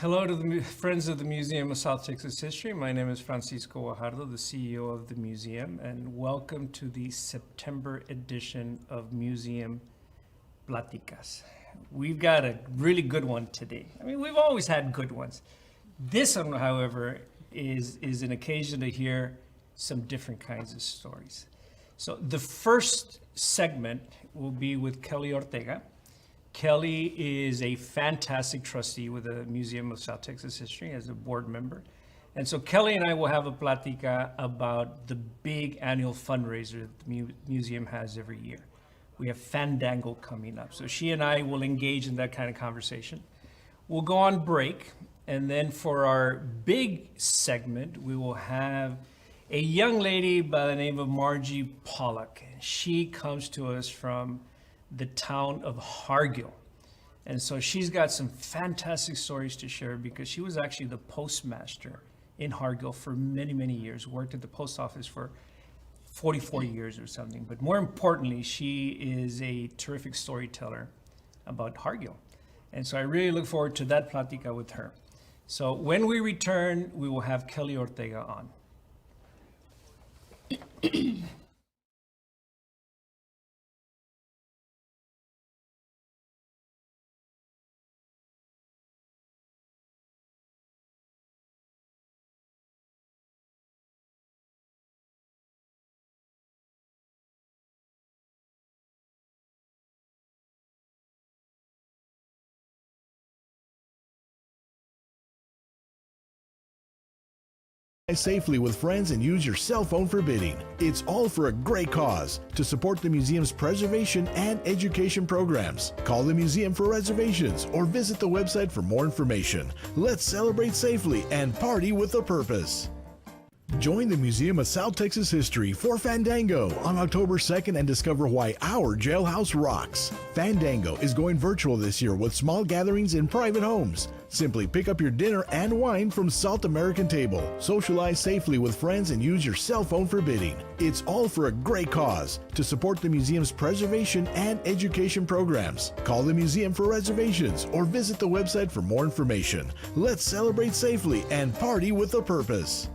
Hello to the friends of the Museum of South Texas History. My name is Francisco Guajardo, the CEO of the museum, and welcome to the September edition of Museum Pláticas. We've got a really good one today. I mean, we've always had good ones. This one, however, is an occasion to hear some different kinds of stories. So the first segment will be with Kellye Ortega. Kellye is a fantastic trustee with the Museum of South Texas History as a board member. And so Kellye and I will have a plática about the big annual fundraiser that the museum has every year. We have Fandango coming up. So she and I will engage in that kind of conversation. We'll go on break. And then for our big segment, we will have a young lady by the name of Margie Pollock. She comes to us from the town of Hargill. And so she's got some fantastic stories to share because she was actually the postmaster in Hargill for many, many years, worked at the post office for 44 years or something. But more importantly, she is a terrific storyteller about Hargill. And so I really look forward to that plática with her. So when we return, we will have Kellye Ortega on. Safely with friends and use your cell phone for bidding. It's all for a great cause to support the museum's preservation and education programs. Call the museum for reservations or visit the website for more information. Let's celebrate safely and party with a purpose. Join the Museum of South Texas History for Fandango on October 2nd and discover why our jailhouse rocks. Fandango is going virtual this year with small gatherings in private homes. Simply pick up your dinner and wine from South American Table. Socialize safely with friends and use your cell phone for bidding. It's all for a great cause to support the museum's preservation and education programs. Call the museum for reservations or visit the website for more information. Let's celebrate safely and party with a purpose.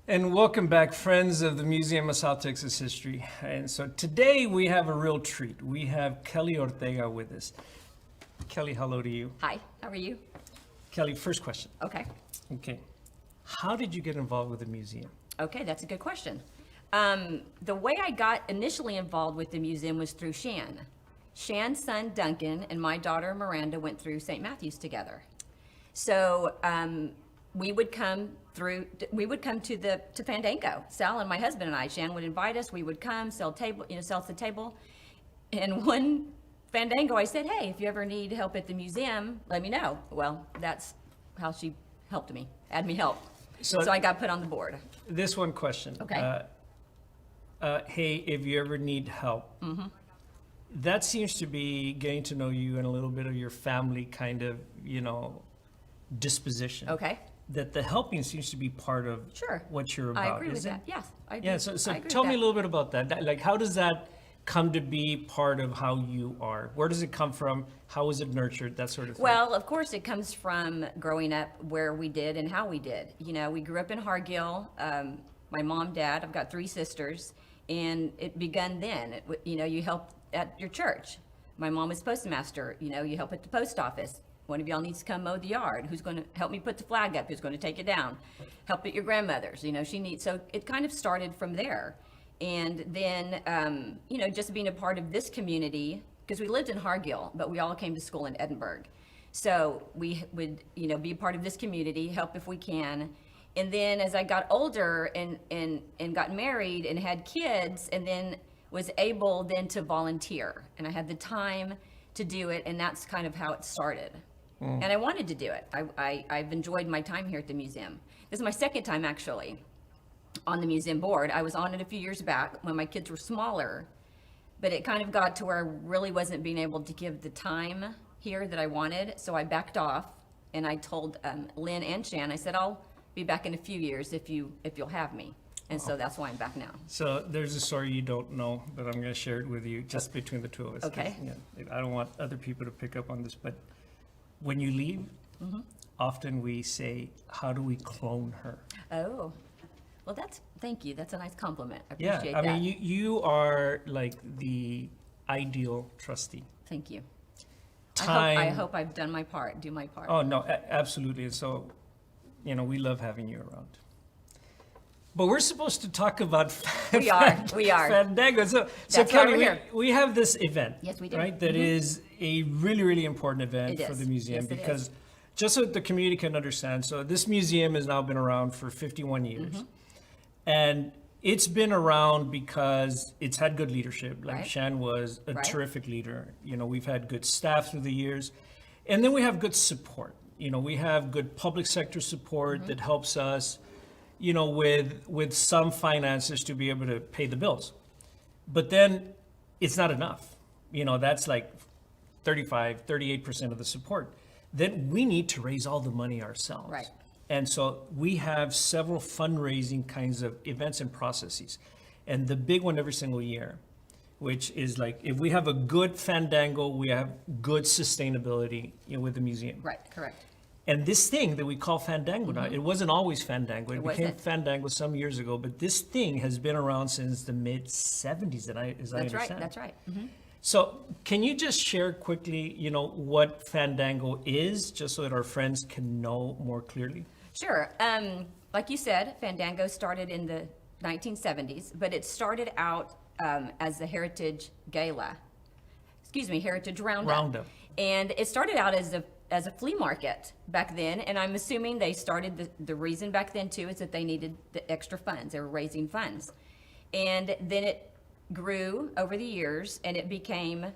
And welcome back, friends of the Museum of South Texas History. And so today we have a real treat. We have Kellye Ortega with us. Kellye, hello to you. Hi, how are you? Kellye, first question. Okay. Okay. How did you get involved with the museum? Okay, that's a good question. The way I got initially involved with the museum was through Shan. Shan's son, Duncan, and my daughter, Miranda, went through St. Matthew's together. So we would come we would come to Fandango. Sal and my husband and I, Shan would invite us. We would come, sell at the table. And one Fandango, I said, hey, if you ever need help at the museum, let me know. Well, that's how she helped me, had me help. So I got put on the board. This one question. Okay. Hey, if you ever need help, that seems to be getting to know you and a little bit of your family kind of, disposition. Okay. That the helping seems to be part of what you're about. I agree with that. Yes, I do. Yeah, so I agree tell with me a that. little bit about that. Like, how does that come to be part of how you are? Where does it come from? How is it nurtured? That sort of thing. Well, of course, it comes from growing up where we did and how we did. We grew up in Hargill. My mom, dad, I've got 3 sisters, and it began then. You help at your church. My mom was postmaster. You help at the post office. One of y'all needs to come mow the yard. Who's going to help me put the flag up? Who's going to take it down? Help at your grandmother's. She needs. So it kind of started from there. And then, just being a part of this community, because we lived in Hargill, but we all came to school in Edinburgh. So we would, be a part of this community, help if we can. And then as I got older and got married and had kids, and then was able then to volunteer. And I had the time to do it, and that's kind of how it started. And I wanted to do it. I've enjoyed my time here at the museum. This is my second time, actually, on the museum board. I was on it a few years back when my kids were smaller, but it kind of got to where I really wasn't being able to give the time here that I wanted. So I backed off, and I told Lynn and Shan, I said, I'll be back in a few years if you'll have me. And so that's why I'm back now. So there's a story you don't know, but I'm going to share it with you just between the two of us. Okay. Yeah, I don't want other people to pick up on this, but when you leave, often we say, how do we clone her? Oh, well, thank you. That's a nice compliment. I Yeah, appreciate I that. mean, you are like the ideal trustee. Thank you. Time. I hope I've done my part, do my part. Oh, no, absolutely. And so, we love having you around. But we're supposed to talk about We are. Fandango. So That's why Kellye, we're here. we have this event. Yes, we do. Right? That is a really, really important event It for is. the museum Yes, it because is. just so the community can understand, so this museum has now been around for 51 years. And it's been around because it's had good leadership. Like Right. Shan was a Right. terrific leader. We've had good staff through the years. And then we have good support. We have good public sector support that helps us, with some finances to be able to pay the bills. But then it's not enough. That's like 38% of the support. Then we need to raise all the money ourselves. Right. And so we have several fundraising kinds of events and processes. And the big one every single year, which is like, if we have a good Fandango, we have good sustainability with the museum. Right, correct. And this thing that we call Fandango now, it wasn't always Fandango. It became wasn't. Fandango some years ago, but this thing has been around since the mid 70s, as I understand. That's right. So can you just share quickly, what Fandango is, just so that our friends can know more clearly? Sure. Like you said, Fandango started in the 1970s, but it started out as the Heritage Gala. Heritage Roundup. And it started out as a flea market back then, and I'm assuming they started, the reason back then too is that they needed the extra funds. They were raising funds. And then it grew over the years, and it became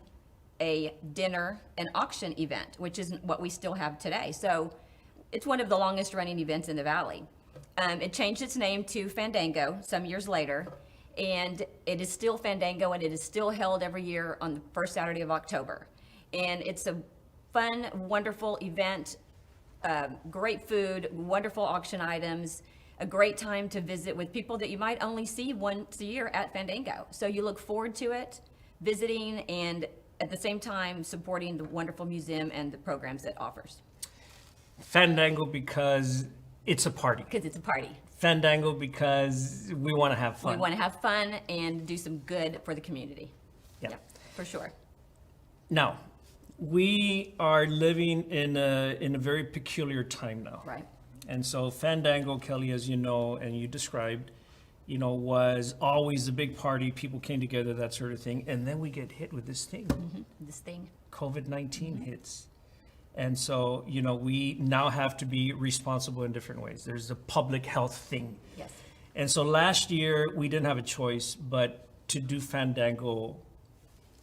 a dinner and auction event, which is what we still have today. So it's one of the longest running events in the Valley. It changed its name to Fandango some years later, and it is still Fandango, and it is still held every year on the first Saturday of October. And it's a fun, wonderful event, great food, wonderful auction items, a great time to visit with people that you might only see once a year at Fandango. So you look forward to it, visiting, and at the same time supporting the wonderful museum and the programs it offers. Fandango because it's a party. Because it's a party. Fandango because we want to have fun. We want to have fun and do some good for the community. Yeah. Yep, for sure. Now, we are living in a very peculiar time now. Right. And so Fandango, Kellye, as you know, and you described, was always a big party. People came together, that sort of thing. And then we get hit with this thing. This thing. COVID-19 hits. And so, we now have to be responsible in different ways. There's the public health thing. Yes. And so last year, we didn't have a choice but to do Fandango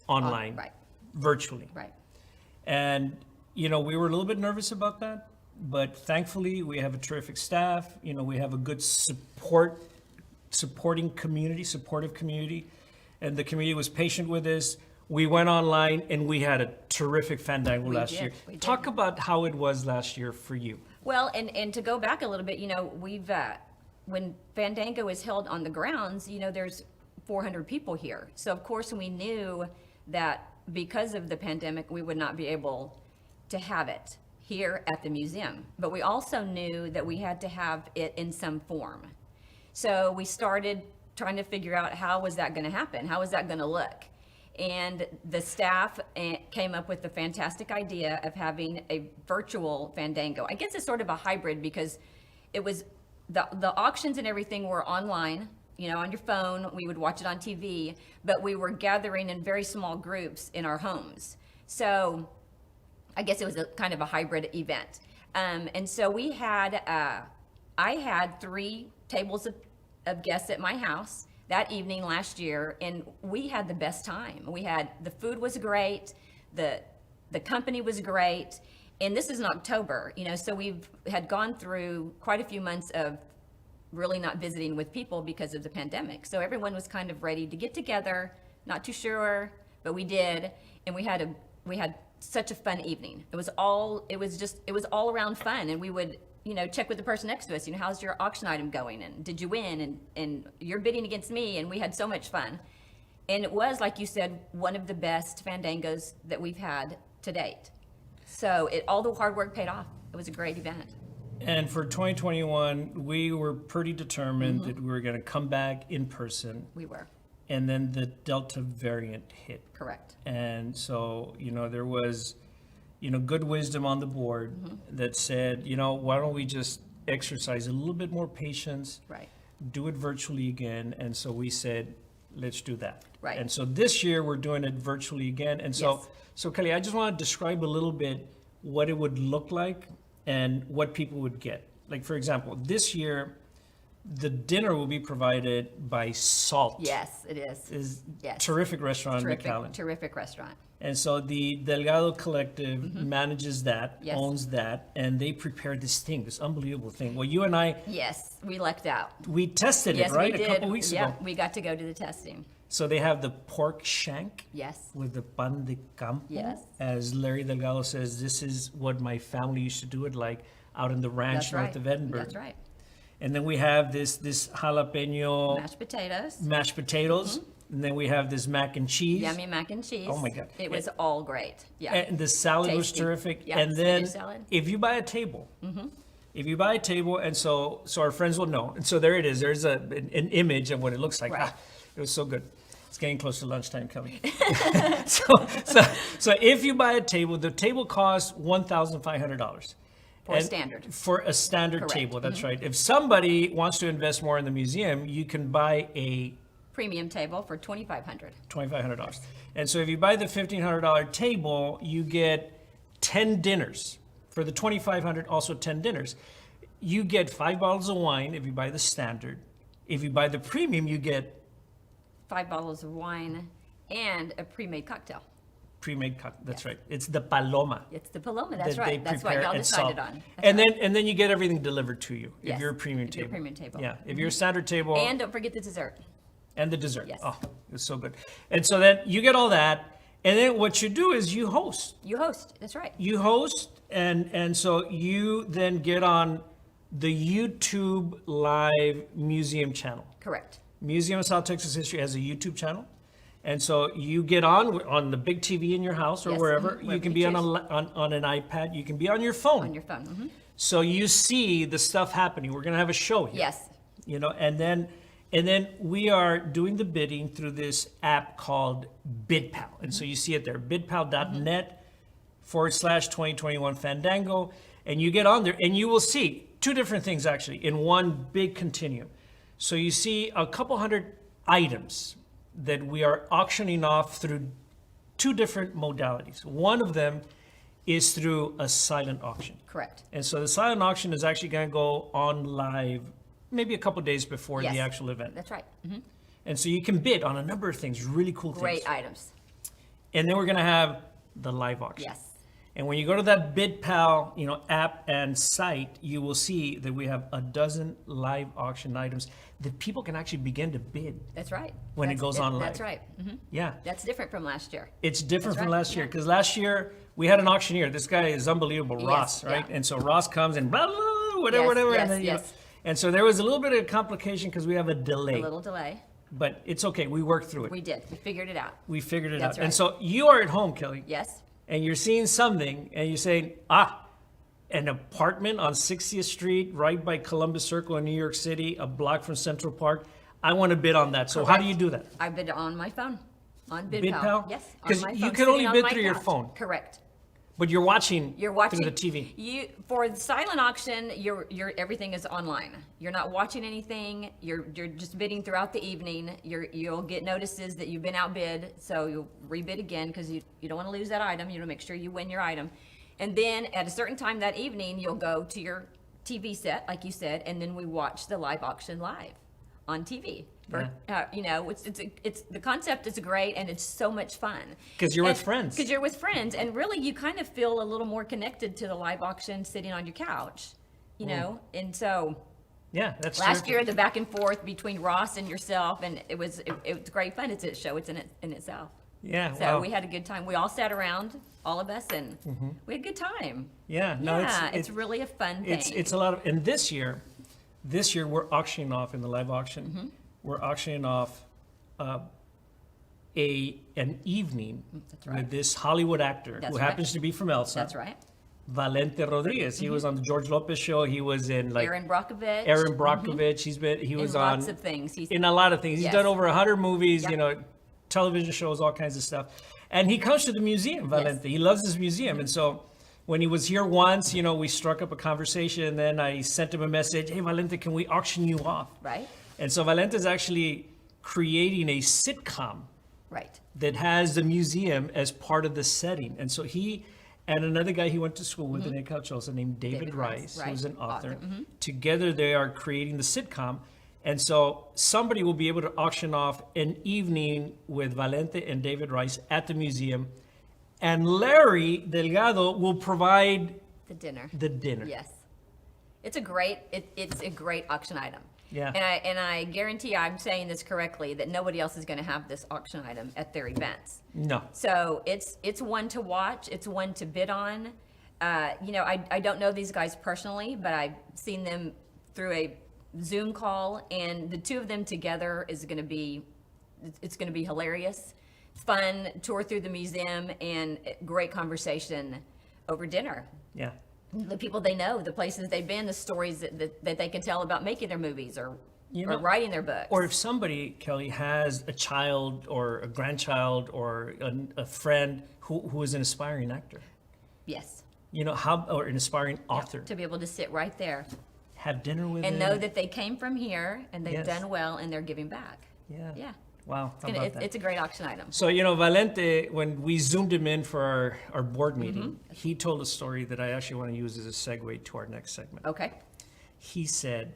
online, Right. virtually. Right. And, we were a little bit nervous about that, but thankfully we have a terrific staff. We have a good supportive community, and the community was patient with us. We went online and we had a terrific Fandango last year. We did. Talk about how it was last year for you. Well, and to go back a little bit, we've, when Fandango is held on the grounds, there's 400 people here. So of course we knew that because of the pandemic, we would not be able to have it here at the museum. But we also knew that we had to have it in some form. So we started trying to figure out how was that going to happen? How was that going to look? And the staff came up with the fantastic idea of having a virtual Fandango. I guess it's sort of a hybrid because it was the auctions and everything were online, on your phone. We would watch it on TV, but we were gathering in very small groups in our homes. So I guess it was a kind of a hybrid event. And so we had, I had 3 tables of guests at my house that evening last year, and we had the best time. The food was great, the company was great, and this is in October, so had gone through quite a few months of really not visiting with people because of the pandemic. So everyone was kind of ready to get together, not too sure, but we did, and we had such a fun evening. It was all around fun, and we would check with the person next to us, how's your auction item going? And did you win? And you're bidding against me. And we had so much fun. And it was, like you said, one of the best Fandangos that we've had to date. So all the hard work paid off. It was a great event. And for 2021, we were pretty determined that we were going to come back in person. We were. And then the Delta variant hit. Correct. And so, there was good wisdom on the board that said, why don't we just exercise a little bit more patience, Right. do it virtually again. And so we said, let's do that. Right. And so this year we're doing it virtually again. And so, Yes. so Kellye, I just want to describe a little bit what it would look like and what people would get. Like, for example, this year, the dinner will be provided by Salt. Yes, it is. Is Yes. terrific restaurant in McAllen. Terrific restaurant. And so the Delgado Collective manages that, Yes. owns that, and they prepared this unbelievable thing. Well, you and I, Yes, we lucked out. we tested Yes, it, right? we did. A couple weeks Yeah, ago. we got to go to the testing. So they have the pork shank Yes. with the pan de campo. Yes. As Larry Delgado says, this is what my family used to do it like out in the ranch That's north right. of Edinburgh. That's right. And then we have this jalapeno Mashed potatoes. And then we have this mac and cheese. Yummy mac and cheese. Oh my God. It was all great. Yeah. And the salad was Tasty. terrific. Yeah, And then spinach salad. if you buy a table, and so our friends will know. And so there it is. There's an image of what it looks like. Right. It was so good. It's getting close to lunchtime coming. so if you buy a table, the table costs $1,500. For a standard. For a standard Correct. table, that's right. If somebody wants to invest more in the museum, you can buy a Premium table for $2,500. $2,500. And so if you buy the $1,500 table, you get 10 dinners. For the $2,500, also 10 dinners. You get 5 bottles of wine if you buy the standard. If you buy the premium, you get 5 bottles of wine and a pre-made cocktail. pre-made cocktail. That's right. It's the Paloma. It's the Paloma. That's that they right. That's what prepare y'all and decided sell. on. That's And right. then you get everything delivered to you if Yes, you're a premium if you're table. a premium table. Yeah. If you're a standard table. And don't forget the dessert. And the dessert. Yes. Oh, it's so good. And so then you get all that. And then what you do is you host. You host. That's right. You host, and so you then get on the YouTube Live Museum channel. Correct. Museum of South Texas History has a YouTube channel. And so you get on the big TV in your house or Yes, wherever. wherever You can you be on, choose. on an iPad. You can be on your phone. On your phone. Mm-hmm. So you see the stuff happening. We're going to have a show here. Yes. You know, and then we are doing the bidding through this app called BidPal. And so you see it there, bidpal.net /2021 Fandango. And you get on there and you will see two different things actually in one big continuum. So you see a couple hundred items that we are auctioning off through two different modalities. One of them is through a silent auction. Correct. And so the silent auction is actually going to go on live maybe a couple days before Yes. the actual event. That's right. And so you can bid on a number of things, really cool Great things. items. And then we're going to have the live auction. Yes. And when you go to that BidPal, app and site, you will see that we have a dozen live auction items that people can actually begin to bid. That's right. When it goes on live. That's right. Yeah. That's different from last year. It's different That's from right, last year yeah. because last year we had an auctioneer. This guy is unbelievable, Ross, Yes, right? yeah. And so Ross comes and blah, blah, blah, whatever, Yes, whatever. yes, and then, yes. and so there was a little bit of complication because we have a delay. A little delay. But it's okay. We worked through it. We did. We figured it out. We figured it That's out. And right. so you are at home, Kellye. Yes. And you're seeing something and you're saying, an apartment on 60th Street right by Columbus Circle in New York City, a block from Central Park. I want to bid on that. So how do Correct. you do that? I bid on my phone. On BidPal. BidPal? Yes. on 'Cause my you phone, can sitting only on bid my through your couch. phone. Correct. But you're watching You're watching through the TV. For the silent auction, everything is online. You're not watching anything. You're just bidding throughout the evening. You'll get notices that you've been outbid, so you'll rebid again because you don't want to lose that item. You want to make sure you win your item. And then at a certain time that evening, you'll go to your TV set, like you said, and then we watch the live auction live on TV. It's the concept is great and it's so much fun. Because you're with friends. Because you're with friends, and really you kind of feel a little more connected to the live auction sitting on your couch, And so Yeah, that's last terrific. year the back and forth between Ross and yourself, and it was great fun. It's a show. It's in itself. Yeah, So wow. we had a good time. We all sat around, all of us, and we had a good time. Yeah, no, It's really a fun thing. It's a lot of, and this year we're auctioning off in the live auction. Mm-hmm. We're auctioning off an evening That's right. with this Hollywood actor That's who right. happens to be from Elsa. That's right. Valente Rodriguez. He was on the George Lopez show. He was in like Aaron Brockovich. Aaron Brockovich. He was in on lots of things. He's in a lot of things. He's Yes. done over 100 movies, Yep. television shows, all kinds of stuff. And he comes to the museum, Valente. He loves this museum. And so when he was here once, we struck up a conversation, and then I sent him a message, hey, Valente, can we auction you off? right. And so Valente is actually creating a sitcom Right. that has the museum as part of the setting. And so he and another guy he went to school with in Calchosa named David Rice, right. who's an author. Author, Together they are creating the sitcom. And so somebody will be able to auction off an evening with Valente and David Rice at the museum. And Larry Delgado will provide The dinner. the dinner. Yes. It's a great auction item. Yeah. And I guarantee I'm saying this correctly that nobody else is going to have this auction item at their events. No. So it's one to watch. It's one to bid on. I don't know these guys personally, but I've seen them through a Zoom call, and the two of them together it's going to be hilarious, fun tour through the museum, and great conversation over dinner. Yeah. The people they know, the places they've been, the stories that they can tell about making their movies or writing their books. Or if somebody, Kellye, has a child or a grandchild or a friend who is an aspiring actor, yes, or an aspiring author, to be able to sit right there have dinner with and them. know that they came from here and they've Yes. done well and they're giving back. Yeah. Yeah. Wow. How about that? It's a great auction item. So, Valente, when we zoomed him in for our board meeting, Mm-hmm. he told a story that I actually want to use as a segue to our next segment. Okay. He said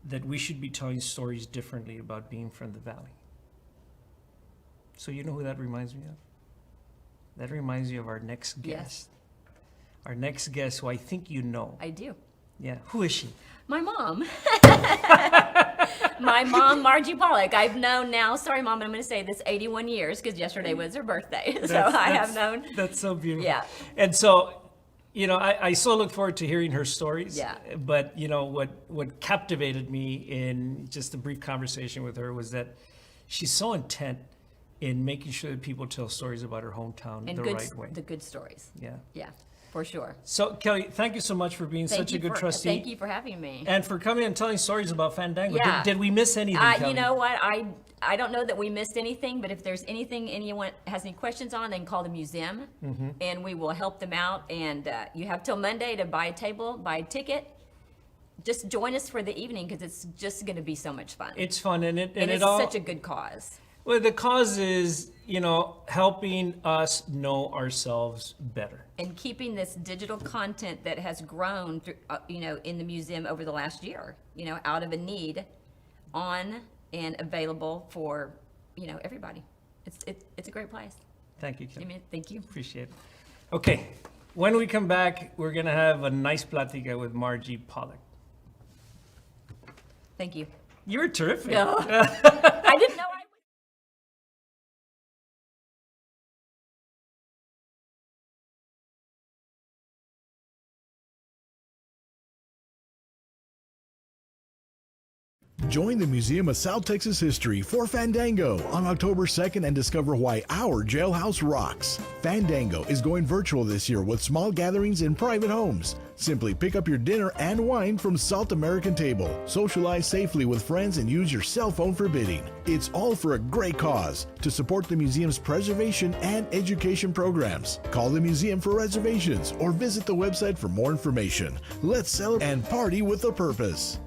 that we should be telling stories differently about being from the Valley. So you know who that reminds me of? That reminds me of our next guest. Yes. Our next guest, who I think you know. I do. Yeah. Who is she? My mom. My mom, Margie Pollock. I've known now, sorry, Mom, I'm going to say this, 81 years, because yesterday was her birthday. So I have known. That's so beautiful. Yeah. And so, I so look forward to hearing her stories. Yeah. But, what captivated me in just a brief conversation with her was that she's so intent in making sure that people tell stories about her hometown And the right way. the good stories. Yeah. Yeah, for sure. So, Kellye, thank you so much for being such a good trustee. Thank you for having me. And for coming and telling stories about Fandango. Yeah. Did we miss anything, Kellye? You know what? I don't know that we missed anything, but if there's anything anyone has any questions on, they can call the museum, and we will help them out. And you have till Monday to buy a table, buy a ticket. Just join us for the evening because it's just going to be so much fun. It's fun, and it's all, such a good cause. Well, the cause is, helping us know ourselves better. And keeping this digital content that has grown through, in the museum over the last year, out of a need, on and available for, everybody. It's a great place. Thank you, Kellye. Amen. Thank you. Appreciate it. Okay, when we come back, we're gonna have a nice plática with Margie Pollock. Thank you. You were terrific. No. I didn't know I would. Join the Museum of South Texas History for Fandango on October 2nd and discover why our jailhouse rocks. Fandango is going virtual this year with small gatherings in private homes. Simply pick up your dinner and wine from South American Table. Socialize safely with friends and use your cell phone for bidding. It's all for a great cause to support the museum's preservation and education programs. Call the museum for reservations or visit the website for more information. Let's celebrate and party with a purpose.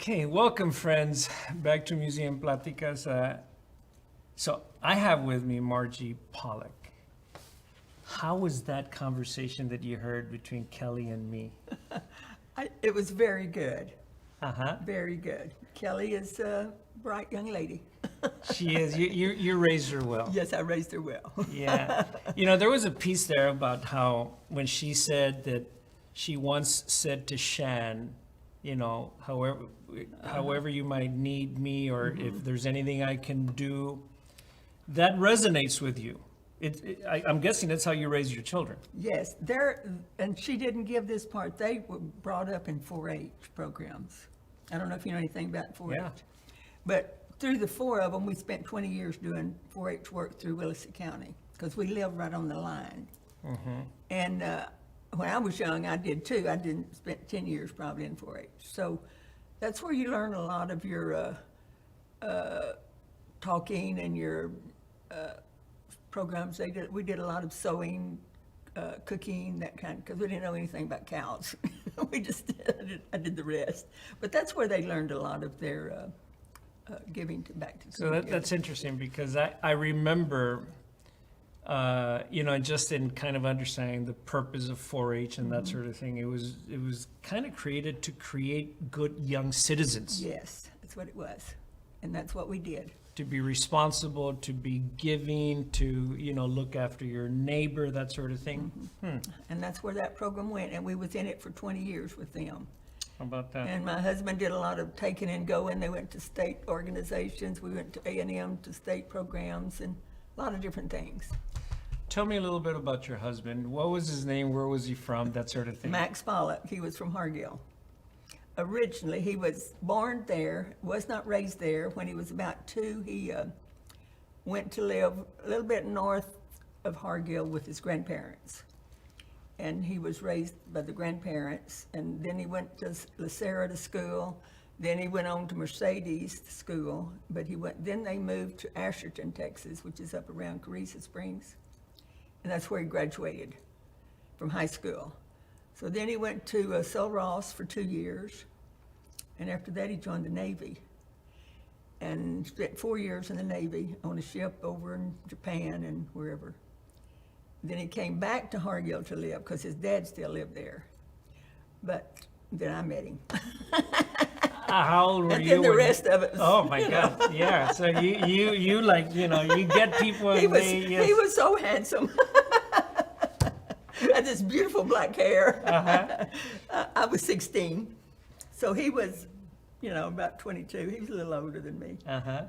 Okay, welcome friends back to Museum Pláticas. So I have with me Margie, Pollock. How was that conversation that you heard between Kellye and me? It was very good, Uh-huh. very good. Kellye is a bright young lady. She is. You raised her well. Yes, I raised her well. Yeah. You know, there was a piece there about how when she said that she once said to Shan, you know, however you might need me, or if there's anything I can do, that resonates with you. I'm guessing that's how you raise your children. Yes, and she didn't give this part. They were brought up in 4-H programs. I don't know if you know anything about 4-H. Yeah. But through the four of them, we spent 20 years doing 4-H work through Willacy County because we live right on the line. And when I was young, I did too. I didn't spend 10 years probably in 4-H. So that's where you learn a lot of your talking and your programs. We did a lot of sewing, cooking, that kind, because we didn't know anything about cows. I did the rest. But that's where they learned a lot of their giving back to the So community. that's interesting because I remember, you know, just in kind of understanding the purpose of 4-H and that sort of thing, it was kind of created to create good young citizens. Yes, that's what it was. And that's what we did. To be responsible, to be giving, to, you know, look after your neighbor, that sort of thing. And that's where that program went. And we was in it for 20 years with them. How about that? And my husband did a lot of taking and going. They went to state organizations. We went to A&M, to state programs, and a lot of different things. Tell me a little bit about your husband. What was his name? Where was he from? That sort of thing. Max Pollock, he was from Hargill. Originally, he was born there, was not raised there. When he was about 2, he went to live a little bit north of Hargill with his grandparents. And he was raised by the grandparents. And then he went to La Serra to school. Then he went on to Mercedes to school. But then they moved to Asherton, Texas, which is up around Carissa Springs. And that's where he graduated from high school. So then he went to Sul Ross for 2 years, and after that he joined the Navy and spent 4 years in the Navy on a ship over in Japan and wherever. Then he came back to Hargill to live because his dad still lived there. But then I met him. How old were And you? then the when- rest of it was, Oh my God! Yeah. So you like, you know, you get people. And he they, was so handsome. Had this beautiful black hair. I was 16, so he was, you know, about 22. He was a little older than me,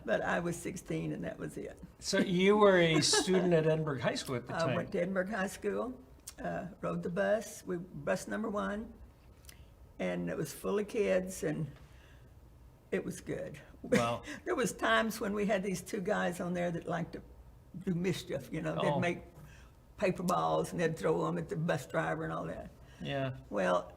but I was 16, and that was it. So you were a student at Edinburgh High School at the I time. went to Edinburgh High School, rode the bus, bus number 1, and it was full of kids, and it was good. Wow. There was times when we had these 2 guys on there that liked to do mischief, you know. Oh. They'd make paper balls and they'd throw them at the bus driver and all that. Yeah. Well,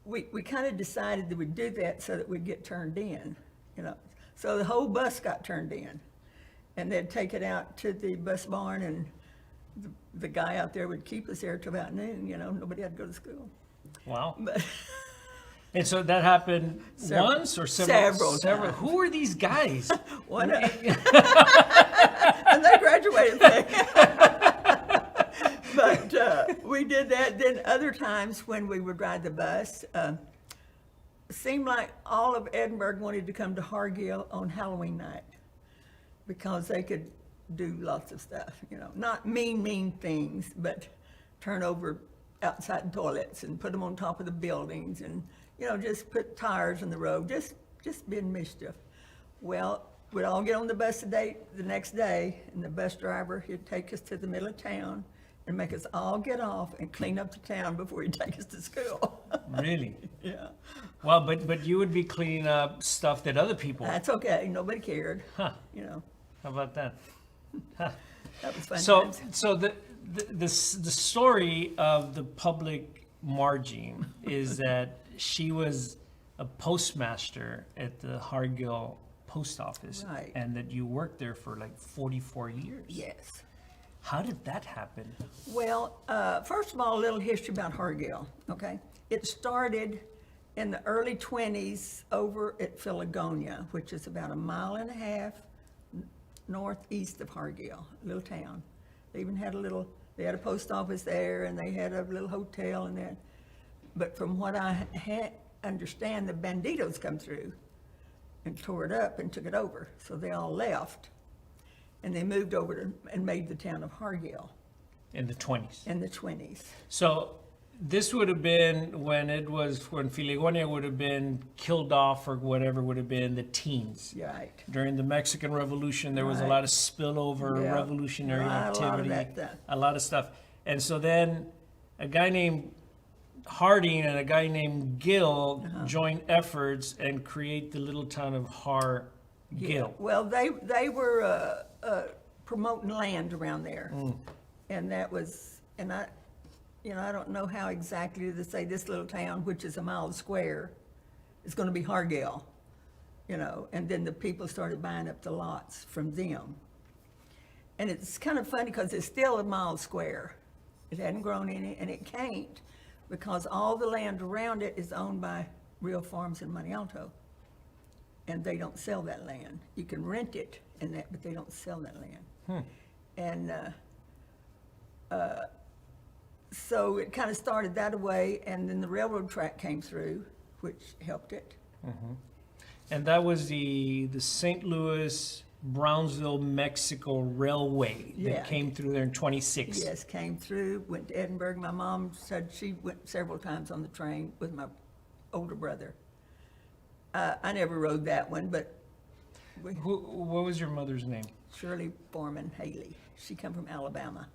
we kind of decided that we'd do that so that we'd get turned in, you know. So the whole bus got turned in, and they'd take it out to the bus barn, and the guy out there would keep us there till about noon, you know. Nobody had to go to school. Wow. But And so that happened once or several? Several times. Who are these guys? one, and they graduated. But we did that. Then other times when we would ride the bus, it seemed like all of Edinburgh wanted to come to Hargill on Halloween night because they could do lots of stuff, you know, not mean things, but turn over outside toilets and put them on top of the buildings and, you know, just put tires in the road, just being mischief. Well, we'd all get on the bus the next day, and the bus driver, he'd take us to the middle of town and make us all get off and clean up the town before he'd take us to school. Really? Yeah. Well, but you would be cleaning up stuff that other people. That's okay, nobody cared, Huh. you know, How about that? that was fun So times. the story of the public Margie is that she was a postmaster at the Hargill post office, Right. and that you worked there for like 44 years. Yes. How did that happen? Well, first of all, a little history about Hargill, okay? It started in the early 20s over at Philagonia, which is about 1.5 miles northeast of Hargill, a little town. They even had they had a post office there, and they had a little hotel and that. But from what I understand, the banditos come through and tore it up and took it over. So they all left, and they moved over and made the town of Hargill. In the 20s. In the 20s. So this would have been when Philagonia would have been killed off, or whatever would have been the teens. Right. During the Mexican Revolution, there was a Right. lot of spillover Yeah. revolutionary Right, activity. a lot of that. Stuff. And so then a guy named Harding and a guy named Gill joined efforts and create the little town of Hargill. Well, they were promoting land around there, and that was, and I don't know how exactly to say this little town, which is 1 mile square, is going to be Hargill, and then the people started buying up the lots from them. And it's kind of funny because it's still 1 mile square. It hadn't grown any, and it can't, because all the land around it is owned by Real Farms in Monte Alto. And they don't sell that land. You can rent it and that, but they don't sell that land. And so it kind of started that way, and then the railroad track came through, which helped it. And that was the St. Louis, Brownsville, Mexico Railway that Yeah. came through there in 26. Yes, came through, went to Edinburgh. My mom said she went several times on the train with my older brother. I never rode that one, but What was your mother's name? Shirley Foreman Haley. She come from Alabama.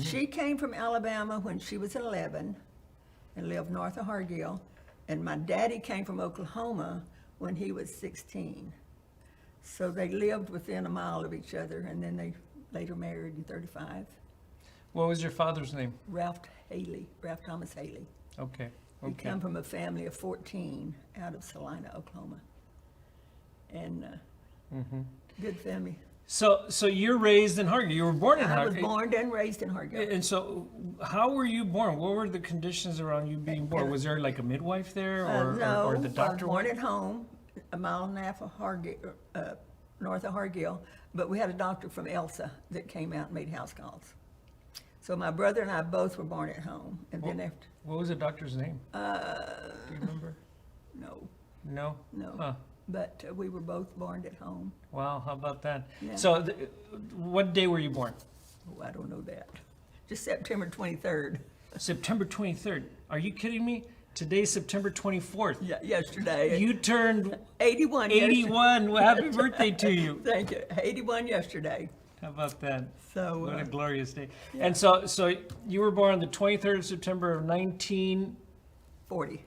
She came from Alabama when she was 11 and lived north of Hargill. And my daddy came from Oklahoma when he was 16. So they lived within 1 mile of each other, and then they later married in 35. What was your father's name? Ralph Thomas Haley. Okay. He come from a family of 14 out of Salina, Oklahoma. And good family. So you're raised in Hargill. You were born in I was Hargill. born and raised in Hargill. And so, how were you born? What were the conditions around you being born? Was there like a midwife there, or No, or the doctor? I was born at home, 1.5 miles of Hargill, north of Hargill. But we had a doctor from Elsa that came out and made house calls. So my brother and I both were born at home, and then after. What was the doctor's name? Do you remember? No, No. no. Huh. But we were both born at home. Wow. How about that? Yeah. So, what day were you born? Oh, I don't know that. Just September 23rd. September 23rd. Are you kidding me? Today's September 24th. Yeah, yesterday. You turned 81. 81. Well, happy birthday to you. Thank you. 81 yesterday. How about that? So. What a glorious day. And so you were born on the 23rd of September of 1940.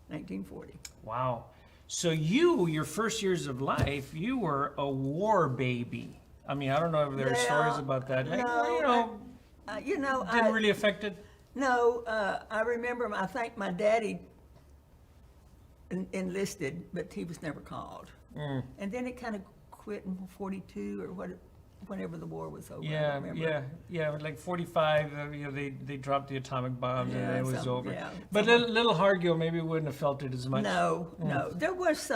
1940. Wow. So your first years of life, you were a war baby. I mean, I don't know if there are stories about that. Like, didn't really affect it? No, I remember, I think my daddy enlisted, but he was never called. And then it kind of quit in 42 or whenever the war was over. I Yeah, don't remember. yeah. Like 45, they dropped the atomic bombs and it was something, over. yeah, But little Hargill maybe wouldn't have felt it as much. No. There was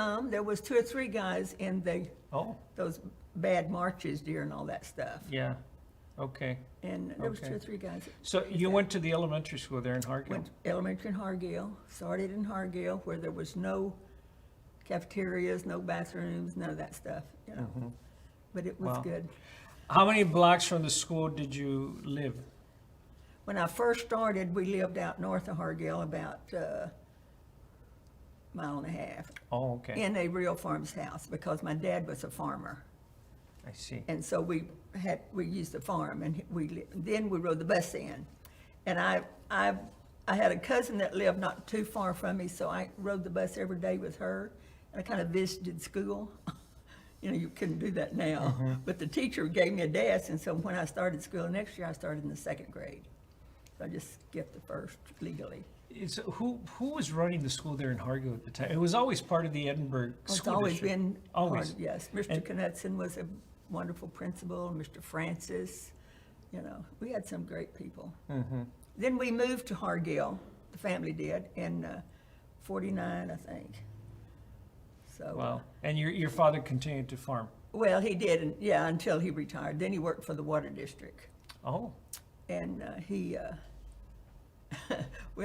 2 or 3 guys in those bad marches during all that stuff. Yeah. Okay. And there was Okay. 2 or 3 guys. So you went to the elementary school there in Hargill. Went to elementary in Hargill, started in Hargill, where there was no cafeterias, no bathrooms, none of that stuff, But it was Wow. good. How many blocks from the school did you live? When I first started, we lived out north of Hargill, about 1.5 miles, Oh, okay. in a Real Farms house, because my dad was a farmer. I see. And so we used the farm, and then we rode the bus in. And I had a cousin that lived not too far from me, so I rode the bus every day with her, and I kind of visited school. You couldn't do that now. But the teacher gave me a desk, and so when I started school next year, I started in the 2nd grade. So I just skipped the first legally. Who was running the school there in Hargill at the time? It was always part of the Edinburgh It's school always district. been Always. hard, yes. Mr. Knudsen was a wonderful principal, Mr. Francis, we had some great people. Then we moved to Hargill, the family did, and 49, I think. So, Wow. And your father continued to farm? well, he did, yeah, until he retired. Then he worked for the water district. Oh. And we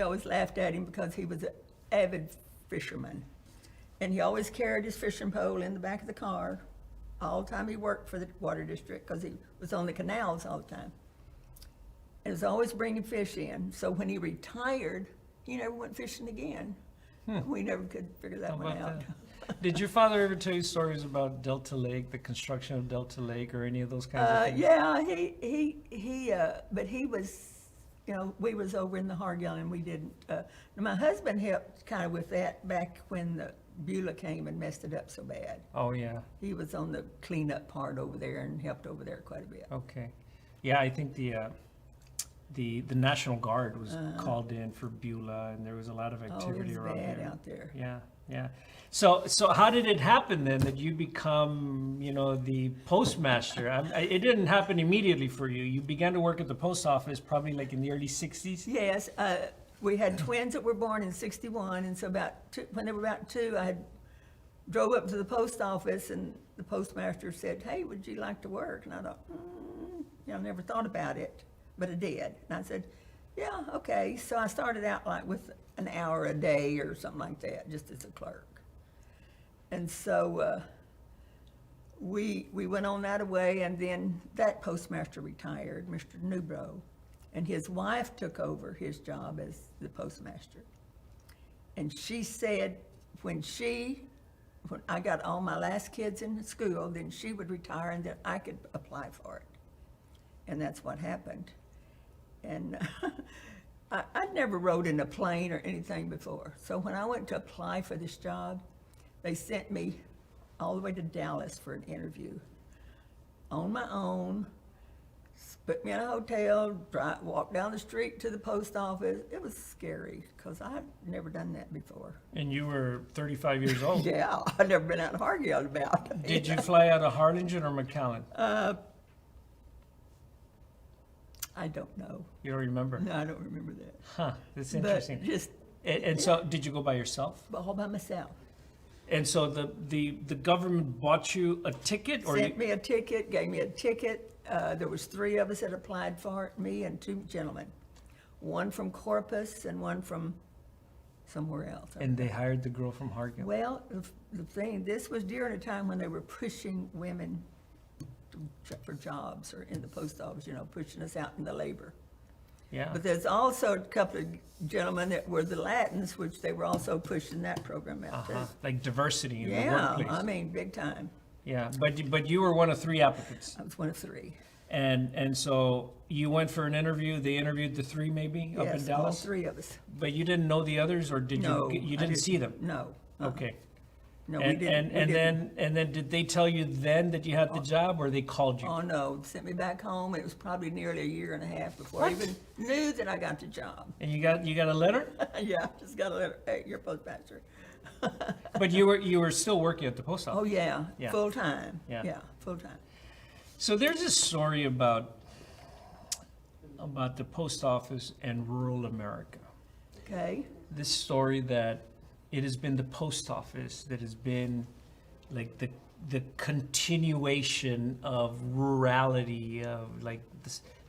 always laughed at him because he was an avid fisherman. And he always carried his fishing pole in the back of the car all the time he worked for the water district, because he was on the canals all the time. And was always bringing fish in. So when he retired, he never went fishing again. We never could figure that How one about out. that? Did your father ever tell you stories about Delta Lake, the construction of Delta Lake, or any of those kinds of things? Yeah, but he was, we was over in the Hargill and we didn't. My husband helped kind of with that back when the Beulah came and messed it up so bad. Oh, yeah. He was on the cleanup part over there and helped over there quite a bit. Okay. Yeah, I think the National Guard was called in for Beulah, and there was a lot of Oh, it activity was around bad there. out there. Yeah, yeah. So how did it happen then that you become, the postmaster? It didn't happen immediately for you. You began to work at the post office probably like in the early 60s? Yes, we had twins that were born in 61, and so when they were about 2, I drove up to the post office, and the postmaster said, "Hey, would you like to work?" And I thought, I never thought about it, but I did. And I said, "Yeah, okay." So I started out like with an hour a day or something like that, just as a clerk. And so we went on that way, and then that postmaster retired, Mr. Newbrow, and his wife took over his job as the postmaster. And she said when I got all my last kids in school, then she would retire and that I could apply for it. And that's what happened. And I'd never rode in a plane or anything before. So when I went to apply for this job, they sent me all the way to Dallas for an interview on my own. Put me in a hotel, walk down the street to the post office. It was scary because I'd never done that before. And you were 35 years old. Yeah, I'd never been out of Hargill about. Did you fly out of Harlingen or McAllen? I don't know. You don't remember? No, I don't remember that. Huh, that's But interesting. just And so did you go by yourself? all by myself. And so the government bought you a ticket, or Sent me a ticket, gave me a ticket. There was 3 of us that applied for it, me and 2 gentlemen. One from Corpus and one from somewhere else. and they hired the girl from Hargill? Well, the thing, this was during a time when they were pushing women for jobs or in the post office, pushing us out in the labor. Yeah. But there's also a couple of gentlemen that were the Latins, which they were also pushing that program out Uh-huh. there. Like diversity in the Yeah, workplace. I mean, big time. Yeah, but you were one of 3 applicants. I was one of 3. And so you went for an interview. They interviewed the 3 maybe up in Yes, all Dallas? 3 of us. But you didn't know the others, or did No. you I didn't see them? No. Okay. No, we And didn't. and we didn't. and then did they tell you then that you had the job, or they called you? Oh, no, sent me back home. It was probably nearly a year and a half before I What? even knew that I got the job. And you got a letter? Yeah, just got a letter, "Hey, you're postmaster." But you were still working at the post office. Oh, yeah, Yeah. full-time. Yeah. Yeah, full-time. So there's a story about the post office and rural America. Okay, This story that it has been the post office that has been like the continuation of rurality, of like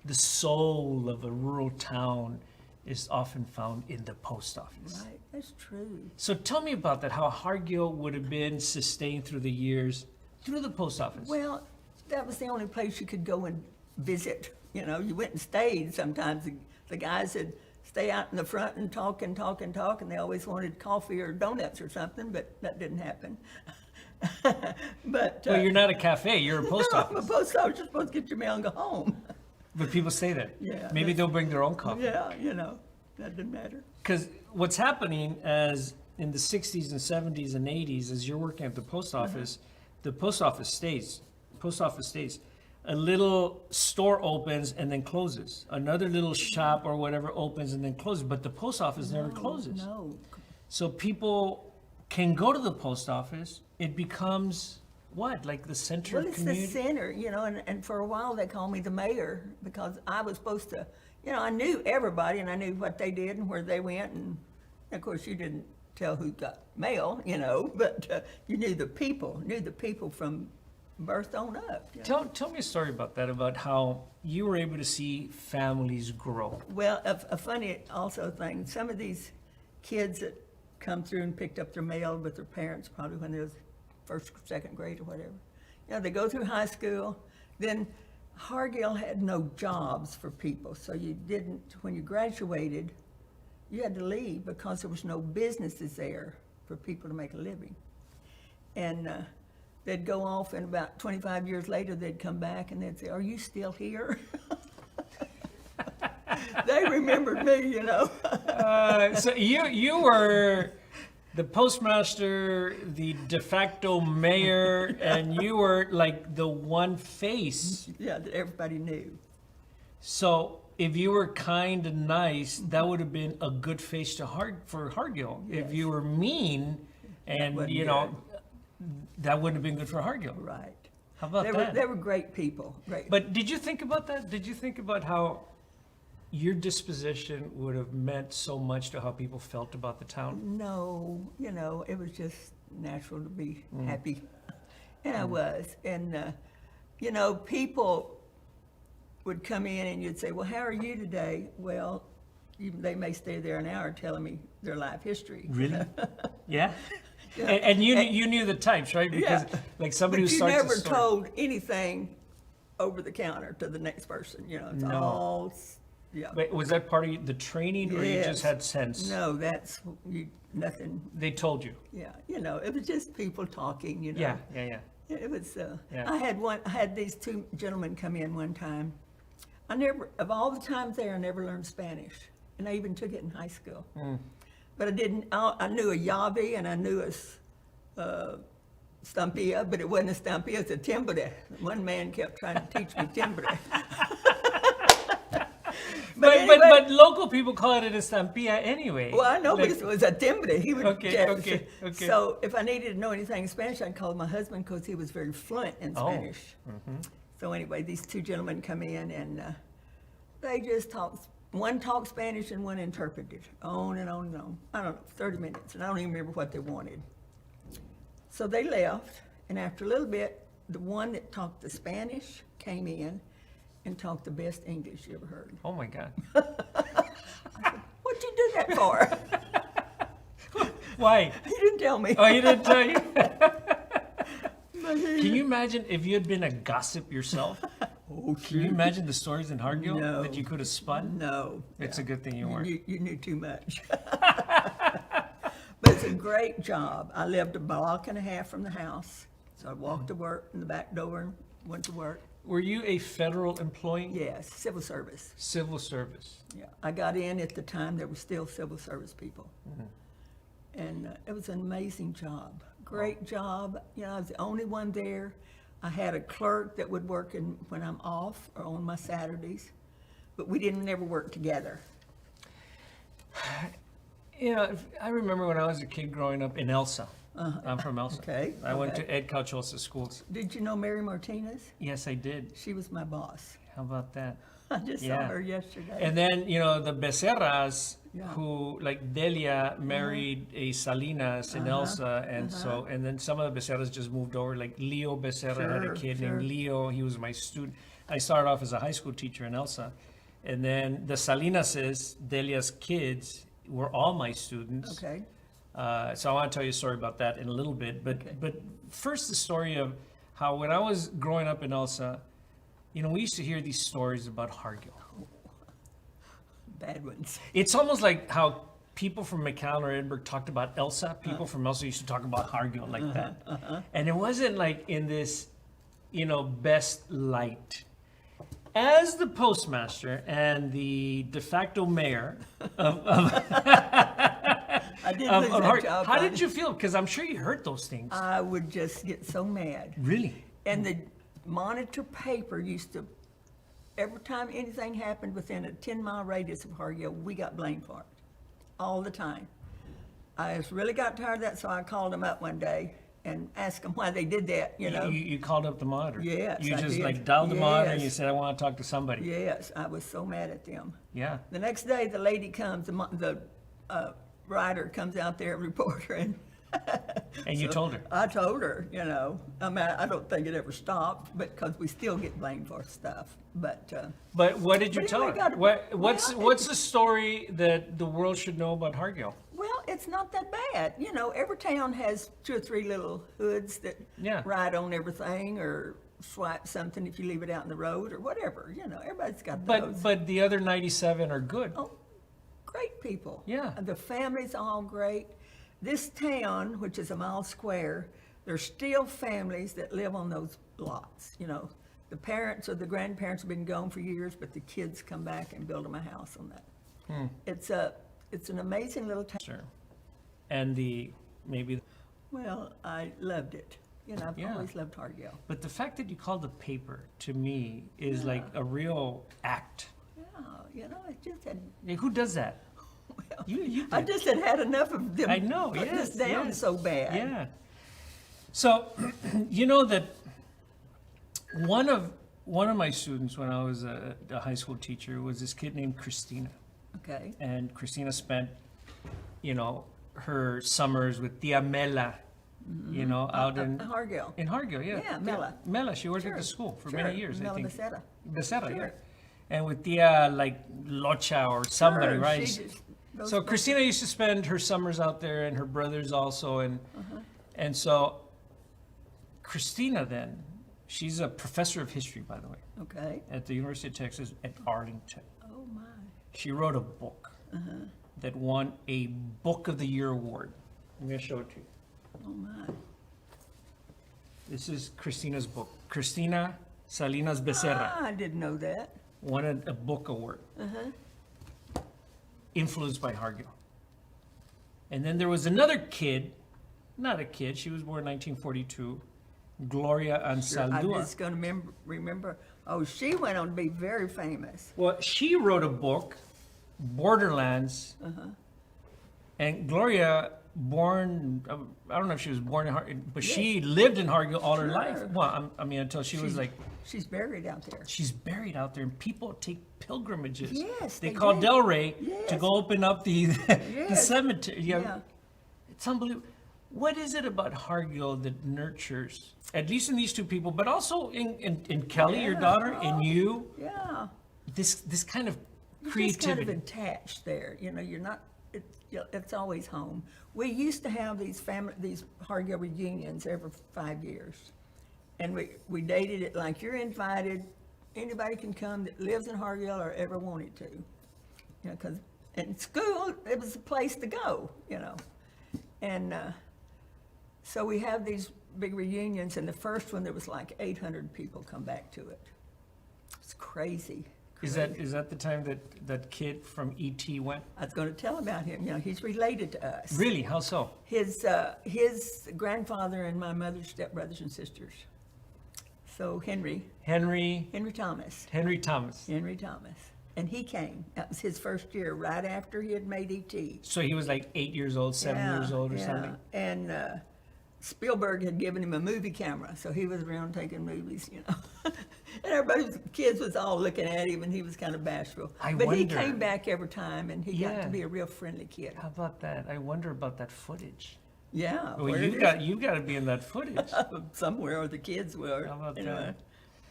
the soul of a rural town is often found in the post office. right, that's true. So tell me about that, how Hargill would have been sustained through the years through the post office. Well, that was the only place you could go and visit. You went and stayed sometimes. The guys would stay out in the front and talk and talk and talk, and they always wanted coffee or donuts or something, but that didn't happen. But Well, you're not a cafe, you're a post no, office. I'm a post office. You're supposed to get your mail and go home. But people say that. Yeah, Maybe they'll bring their own coffee. Yeah, that didn't matter. Because what's happening as in the 60s and 70s and 80s, as you're working at the post office, the post office stays. A little store opens and then closes. Another little shop or whatever opens and then closes, but the post office never closes. No. So people can go to the post office. It becomes what? Like the center Well, of it's community? the center, and for a while they called me the mayor because I was supposed to, I knew everybody and I knew what they did and where they went, and of course you didn't tell who got mail, but you knew the people from birth on up. Tell me a story about that, about how you were able to see families grow. Well, a funny also thing, some of these kids that come through and picked up their mail with their parents probably when they was first, second grade or whatever. They go through high school, then Hargill had no jobs for people, so you didn't, when you graduated, you had to leave because there was no businesses there for people to make a living. And they'd go off, and about 25 years later, they'd come back and they'd say, "Are you still here?" They remembered me, So you were the postmaster, the de facto mayor, and you were like the one face. Yeah, that everybody knew. So if you were kind and nice, that would have been a good face for Hargill. Yes. If you were mean, and wasn't that wouldn't have been good for Hargill. Right. How about that? They were great people. Great. But did you think about that? Did you think about how your disposition would have meant so much to how people felt about the town? No, it was just natural to be happy. And I was. And, people would come in and you'd say, "Well, how are you today?" Well, they may stay there an hour telling me their life history. Really? Yeah? And you knew the types, right? Because like somebody but who you starts never a story. told anything over the counter to the next person. It's No. all, yeah. Wait, was that part of the training, or you Yes. just had sense? No, that's nothing. They told you. Yeah, it was just people talking. Yeah. It was. Yeah. I had these two gentlemen come in one time. Of all the times there, I never learned Spanish, and I even took it in high school. But I didn't. I knew a llave and I knew a stampilla, but it wasn't a stampilla. It's a timbre. One man kept trying to teach me timbre. But local people call it a estampilla anyway. Well, I know, Like- but it was a timbre. He would. Okay. So if I needed to know anything in Spanish, I'd call my husband because he was very fluent in Oh. Spanish. So anyway, these two gentlemen come in and they just talked. One talked Spanish and one interpreted, on and on and on. I don't know, 30 minutes, and I don't even remember what they wanted. So they left, and after a little bit, the one that talked the Spanish came in and talked the best English you ever heard. Oh my God. What'd you do that for? Why? He didn't tell me. Oh, he didn't tell you? Can you imagine if you had been a gossip yourself? Oh, Can you imagine the stories in Hargill No. that you could have spun? No. It's a good thing you weren't. You knew too much. But it's a great job. I lived a block and a half from the house. So I walked to work in the back door and went to work. Were you a federal employee? Yes, civil service. Civil service. Yeah, I got in at the time there were still civil service people. And it was an amazing job. Great job. I was the only one there. I had a clerk that would work when I'm off or on my Saturdays, but we didn't never work together. I remember when I was a kid growing up in Elsa. I'm from Elsa. Okay, I went okay. to Ed Cauchosa schools. Did you know Mary Martinez? Yes, I did. She was my boss. How about that? I just Yeah. saw her yesterday. And then, the Becerras, Yeah. who, like Delia, married a Salinas in Elsa. And so, and then some of the Becerras just moved over. Like Leo Becerra had a Sure, kid sure. named Leo. He was my student. I started off as a high school teacher in Elsa. And then the Salinases, Delia's kids, were all my students. Okay. So I want to tell you a story about that in a little bit. But first, the story of how when I was growing up in Elsa, we used to hear these stories about Hargill. Bad ones. It's almost like how people from McAllen or Edinburgh talked about Elsa. People from Elsa used to talk about Hargill like that. And it wasn't like in this, best light. As the postmaster and the de facto mayor I did of lose that Hargill, job. how did you feel? Because I'm sure you heard those things. I would just get so mad. Really? And the Monitor paper used to, every time anything happened within a 10-mile radius of Hargill, we got blamed for it, all the time. I just really got tired of that, so I called them up one day and asked them why they did that, You called up the monitor. Yes, You I just did. like dialed the monitor and you Yes. said, I want to talk to somebody. Yes, I was so mad at them. Yeah. The next day, the lady comes, the writer comes out there, reporter, and And you told her. I told her, you know, I mean, I don't think it ever stopped, but because we still get blamed for stuff. But What did you But tell anyway, her? God, What's the story that the world should know about Hargill? well, it's not that bad. You know, every town has 2 or 3 little hoods that Yeah. ride on everything or swipe something if you leave it out in the road or whatever. You know, everybody's got those. But the other 97 are good. Oh, great people. Yeah. And the family's all great. This town, which is a mile square, there's still families that live on those lots. You know, the parents or the grandparents have been gone for years, but the kids come back and build them a house on that. It's an amazing little town. Sure. And maybe, Well, I loved it. You know, I've Yeah. always loved Hargill. but the fact that you called the paper to me is like a real act. Yeah, you know, it just had. Like, who does that? Well, You I did. just had enough of them. I know, putting yes, this down yes. so bad. Yeah. So, you know that one of my students when I was a high school teacher was this kid named Christina. Okay. And Christina spent, you know, her summers with Tia Mela, you know, out in Hargill. Hargill, yeah. Yeah, Mela. Mela, she worked at Sure, the school for sure. many years, I Mela think. Becerra. Becerra, yeah. Sure. And with Tia, like, Locha or somebody, Sure, right? she just- those So folks- Christina used to spend her summers out there, and her brothers also, and so Christina then, she's a professor of history, by the way, Okay. at the University of Texas at Arlington. Oh, my. She wrote a book that won a Book of the Year award. I'm going to show it to you. Oh, my. This is Christina's book. Christina Salinas Becerra Ah, I didn't know that. won a book award. Influenced by Hargill. And then there was another kid, not a kid, she was born in 1942, Gloria I'm Ansaldúa. just going to remember. Oh, she went on to be very famous. Well, she wrote a book, Borderlands, and Gloria, I don't know if she was born in Hargill, but she lived in Hargill all her life. Sure. Well, I mean, until she was like, She's buried out there. she's buried out there, and people take pilgrimages. Yes, they they call do. Delray to Yes. go open up the Yes. cemetery. Yeah. It's unbelievable. What is it about Hargill that nurtures, at least in these two people, but also in Kellye, your Yeah. daughter, in you, Yeah. this kind of You're just kind of creativity? attached there. You know, you're not. It's always home. We used to have these Hargill reunions every 5 years, and we dated it like you're invited. Anybody can come that lives in Hargill or ever wanted to. You know, because in school it was a place to go. You know, and so we have these big reunions, and the first one there was like 800 people come back to it. It's crazy. Is that the time that kid from E.T. went? I was going to tell about him. You know, he's related to us. Really? How so? His grandfather and my mother's stepbrothers and sisters. So Henry Thomas, and he came. That was his first year, right after he had made E.T. So he was like 8 years old, 7 years old or something? And Spielberg had given him a movie camera, so he was around taking movies, you know. And everybody's kids was all looking at him, and he was kind of bashful. I but he wonder- came back every time, and he got Yeah. to be a real friendly kid. How about that? I wonder about that footage. Yeah. Well, where it you've got to be in that footage. is. Somewhere, or the kids were. How about you know. that?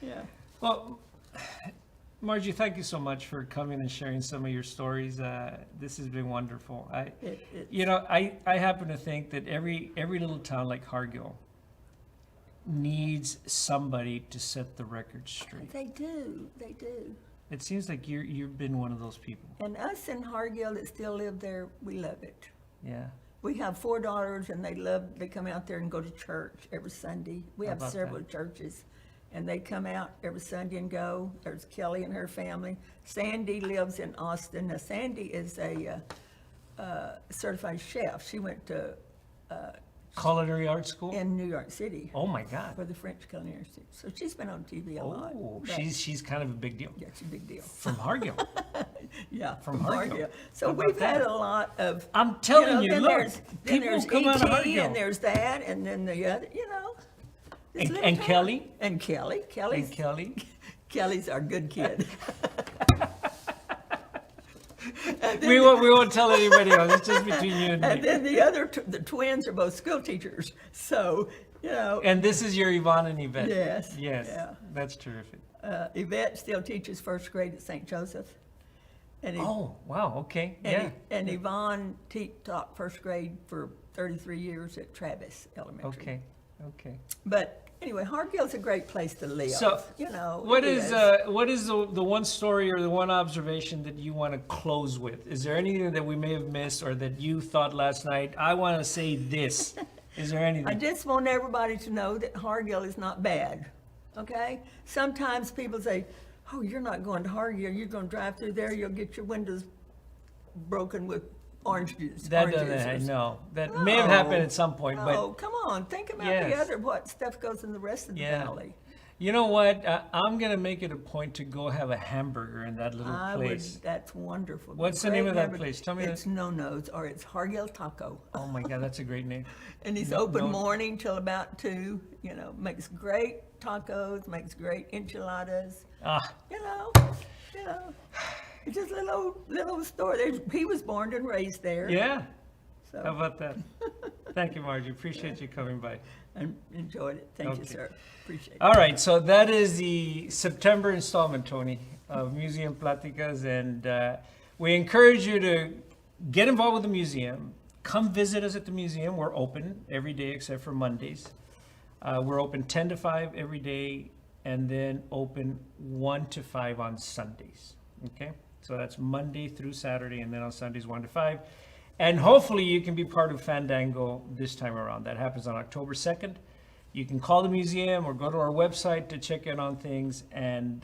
Yeah. Well, Margie, thank you so much for coming and sharing some of your stories. This has been wonderful. I happen to think that every little town like Hargill needs somebody to set the record straight. They do. It seems like you've been one of those people. And us in Hargill that still live there, we love it. Yeah. We have 4 daughters, and they come out there and go to church every Sunday. We How have about several that? churches, and they come out every Sunday and go. There's Kellye and her family. Sandy lives in Austin. Now, Sandy is a certified chef. She went to Culinary Arts School? in New York City Oh my God. for the French Culinary Institute. So she's been on TV a lot. Oh, But- she's kind of a big deal. yeah, she's a big deal. From Hargill. Yeah, From Hargill. So How about we've had that? a lot of. I'm telling you, then look, there's, then people there's come out of E.T. Hargill. and there's that, and then the other, you know. this little And town. Kellye? And Kellye. Kelly's, And Kellye. Kelly's our good kid. And then won't tell anybody else. It's just between you and And me. then the twins are both school teachers, so, And this is your Yvonne and Yvette. Yes, Yes. yeah. That's terrific. Yvette still teaches first grade at St. Joseph. And Oh, wow. Okay. and, Yeah. and Yvonne taught first grade for 33 years at Travis Elementary. Okay. Okay. But anyway, Hargill's a great place to live. So, What it is the one story or the one observation that you want to close with? Is there anything that we may have missed or that you thought last night? I want to say this. Is there anything? I just want everybody to know that Hargill is not bad, okay? Sometimes people say, oh, you're not going to Hargill, you're going to drive through there, you'll get your windows broken with orange juice. That orange doesn't. juice. No, that may have happened at some point, No, but come on, think about Yes. what stuff goes in the rest of the Yeah. valley. you know what? I'm gonna make it a point to go have a hamburger in that little place. That's wonderful. What's the Great name of that hamburger. place? Tell me It's No-No's, or it's Hargill Taco. Oh my God, that's a great name. And he's No- open no- morning till about 2, makes great tacos, makes great enchiladas. Ah, you know, it's just a little store. He was born and raised there. yeah. So How about that? Thank you, Margie. Appreciate you coming by. I enjoyed it. Thank you, Okay. sir. Appreciate it. All right, so that is the September installment, Tony, of Museum Pláticas, and we encourage you to get involved with the museum. Come visit us at the museum. We're open every day except for Mondays. We're open 10 to 5 every day, and then open 1 to 5 on Sundays. Okay, so that's Monday through Saturday, and then on Sundays 1 to 5. And hopefully you can be part of Fandango this time around. That happens on October 2nd. You can call the museum or go to our website to check in on things. And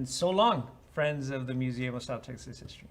so long, friends of the Museum of South Texas History.